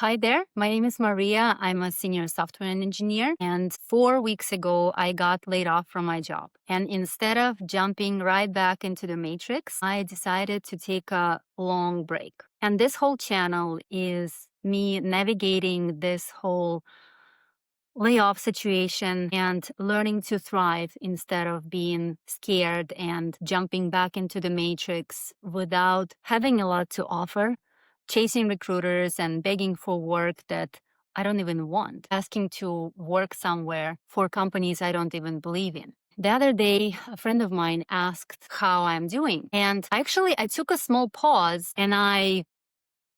Hi there. My name is Maria. I'm a senior software engineer. And 4 weeks ago, I got laid off from my job. And instead of jumping right back into the matrix, I decided to take a long break. And this whole channel is me navigating this whole layoff situation and learning to thrive instead of being scared and jumping back into the matrix without having a lot to offer, chasing recruiters and begging for work that I don't even want, asking to work somewhere for companies I don't even believe in. The other day, a friend of mine asked how I'm doing. And I took a small pause and I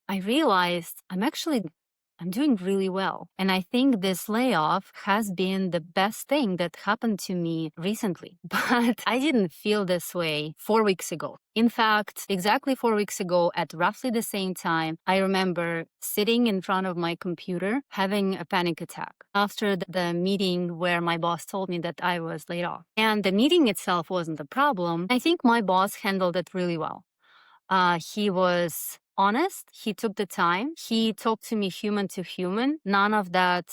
realized I'm doing really well. And I think this layoff has been the best thing that happened to me recently. But I didn't feel this way 4 weeks ago. In fact, exactly 4 weeks ago at roughly the same time, I remember sitting in front of my computer having a panic attack after the meeting where my boss told me that I was laid off. And the meeting itself wasn't the problem. I think my boss handled it really well. He was honest. He took the time. He talked to me human to human, none of that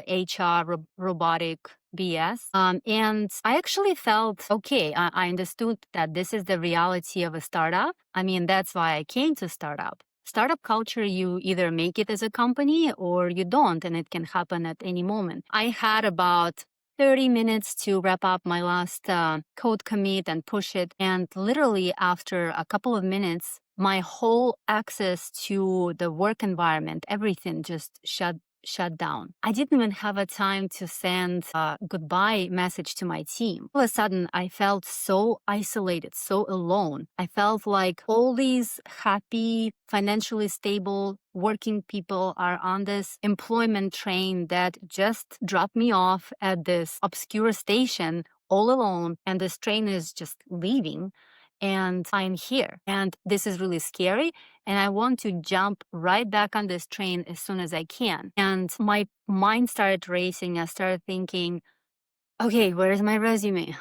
HR robotic BS. And I actually felt okay. I understood that this is the reality of a startup. I mean, that's why I came to startup. Startup culture, you either make it as a company or you don't, and it can happen at any moment. I had about 30 minutes to wrap up my last code commit and push it. And literally after a couple of minutes, my whole access to the work environment, everything just shut down. I didn't even have a time to send a goodbye message to my team. All of a sudden, I felt so isolated, so alone. I felt like all these happy, financially stable, working people are on this employment train that just dropped me off at this obscure station all alone, and this train is just leaving. And I'm here. And this is really scary. And I want to jump right back on this train as soon as I can. And my mind started racing. I started thinking, okay, where is my resume?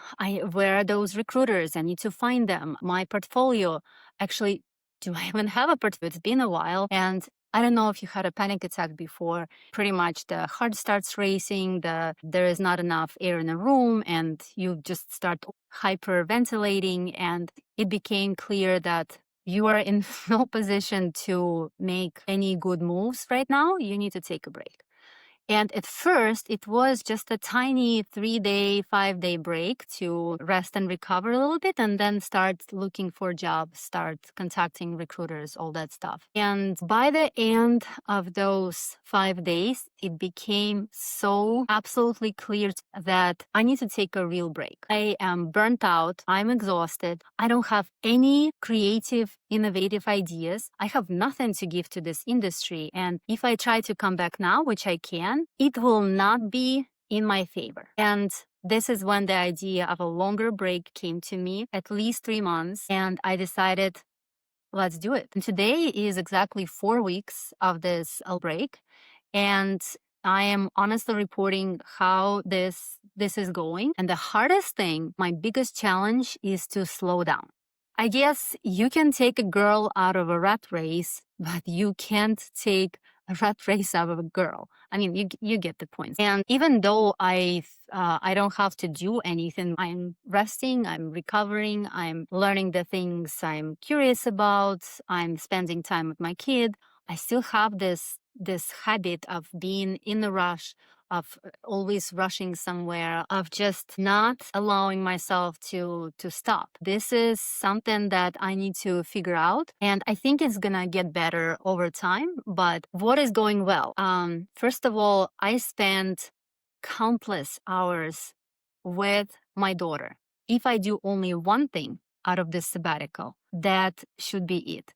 Where are those recruiters? I need to find them. My portfolio. Actually, do I even have a portfolio? It's been a while. And I don't know if you had a panic attack before. Pretty much the heart starts racing, there is not enough air in the room, and you just start hyperventilating. And it became clear that you are in no position to make any good moves right now. You need to take a break. And at first, it was just a tiny 3-day, 5-day break to rest and recover a little bit, and then start looking for jobs, start contacting recruiters, all that stuff. And by the end of those 5 days, it became so absolutely clear that I need to take a real break. I am burnt out. I'm exhausted. I don't have any creative, innovative ideas. I have nothing to give to this industry. And if I try to come back now, which I can, it will not be in my favor. And this is when the idea of a longer break came to me, at least 3 months. And I decided, let's do it. And today is exactly 4 weeks of this break. And I am honestly reporting how this is going. And the hardest thing, my biggest challenge, is to slow down. I guess you can take a girl out of a rat race, but you can't take a rat race out of a girl. I mean, you get the point. And even though I don't have to do anything, I'm resting, I'm recovering, I'm learning the things I'm curious about, I'm spending time with my kid. I still have this habit of being in a rush, of always rushing somewhere, of just not allowing myself to stop. This is something that I need to figure out, and I think it's gonna get better over time. But what is going well? First of all, I spent countless hours with my daughter. If I do only one thing out of this sabbatical, that should be it.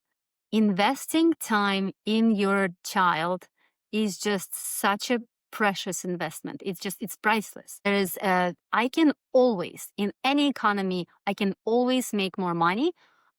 Investing time in your child is just such a precious investment. It's priceless. I can always, in any economy, I can always make more money.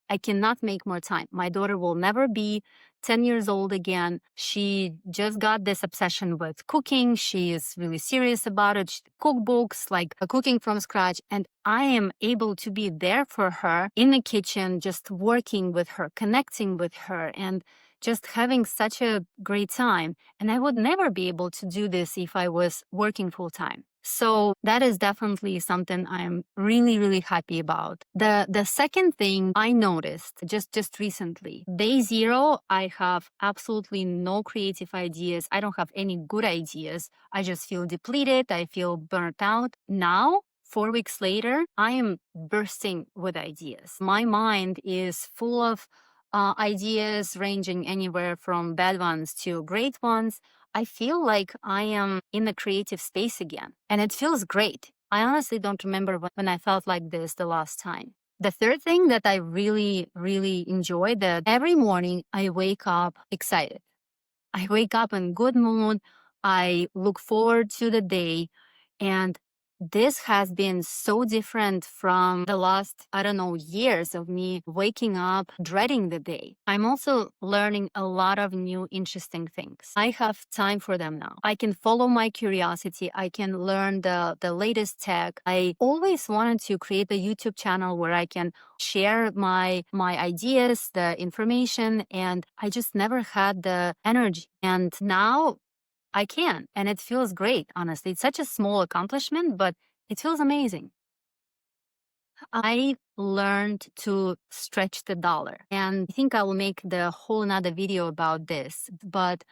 I cannot make more time. My daughter will never be 10 years old again. She just got this obsession with cooking. She is really serious about it. Cookbooks, like cooking from scratch. And I am able to be there for her in the kitchen, just working with her, connecting with her. And just having such a great time. And I would never be able to do this if I was working full time. So that is definitely something I'm really, really happy about. The second thing I noticed just recently, day zero, I have absolutely no creative ideas. I don't have any good ideas. I just feel depleted. I feel burnt out. Now, 4 weeks later, I am bursting with ideas. My mind is full of ideas ranging anywhere from bad ones to great ones. I feel like I am in the creative space again, and it feels great. I honestly don't remember when I felt like this the last time. The third thing that I really, really enjoy, that every morning I wake up excited. I wake up in good mood. I look forward to the day. And this has been so different from the last, I don't know, years of me waking up dreading the day. I'm also learning a lot of new interesting things. I have time for them now. I can follow my curiosity. I can learn the latest tech. I always wanted to create a YouTube channel where I can share my ideas, the information, and I just never had the energy. And now I can, and it feels great, honestly. It's such a small accomplishment, but it feels amazing. I learned to stretch the dollar, and I think I will make the whole another video about this, but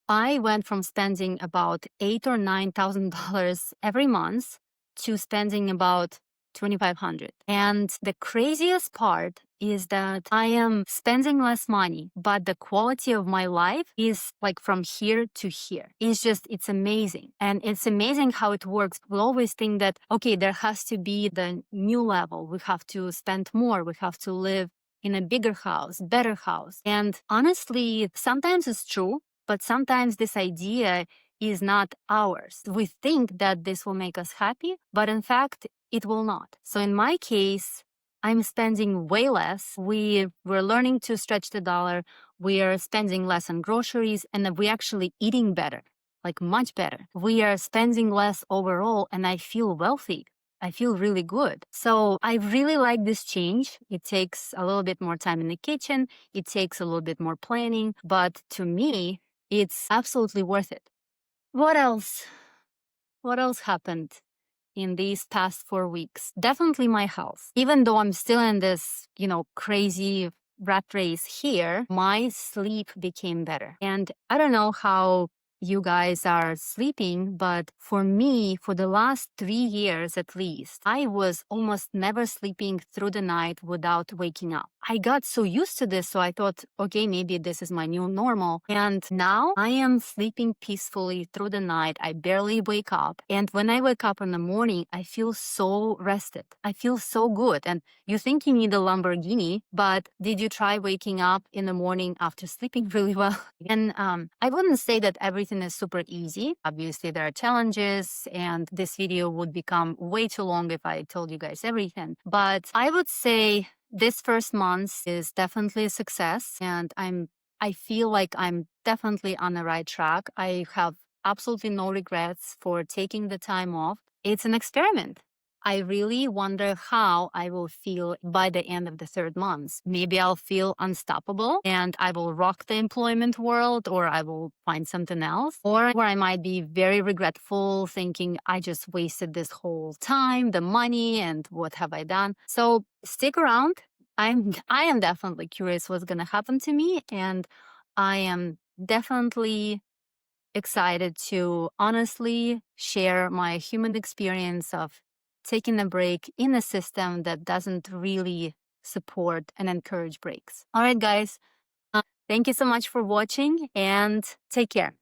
I went from spending about $8,000 or $9,000 every month to spending about 2,500. And the craziest part is that I am spending less money, but the quality of my life is like from here to here. It's amazing. And it's amazing how it works. We always think that, okay, there has to be the new level. We have to spend more. We have to live in a bigger house, better house. And honestly, sometimes it's true, but sometimes this idea is not ours. We think that this will make us happy, but in fact, it will not. So in my case, I'm spending way less. We're learning to stretch the dollar. We are spending less on groceries, and we're actually eating better, like much better. We are spending less overall, and I feel wealthy. I feel really good. So I really like this change. It takes a little bit more time in the kitchen. It takes a little bit more planning, but to me, it's absolutely worth it. What else? What else happened in these past 4 weeks? Definitely my health. Even though I'm still in this, crazy rat race here, my sleep became better. And I don't know how you guys are sleeping, but for me, for the last 3 years at least, I was almost never sleeping through the night without waking up. I got so used to this, so I thought, okay, maybe this is my new normal. And now I am sleeping peacefully through the night. I barely wake up. And when I wake up in the morning, I feel so rested. I feel so good. And you think you need a Lamborghini, but did you try waking up in the morning after sleeping really well? And I wouldn't say that everything is super easy. Obviously, there are challenges, and this video would become way too long if I told you guys everything. But I would say this first month is definitely a success, and I feel like I'm definitely on the right track. I have absolutely no regrets for taking the time off. It's an experiment. I really wonder how I will feel by the end of the third month. Maybe I'll feel unstoppable and I will rock the employment world, or I will find something else, or I might be very regretful thinking I just wasted this whole time, the money, and what have I done? So stick around. I am definitely curious what's going to happen to me, and I am definitely excited to honestly share my human experience of taking a break in a system that doesn't really support and encourage breaks. All right, guys, thank you so much for watching, and take care.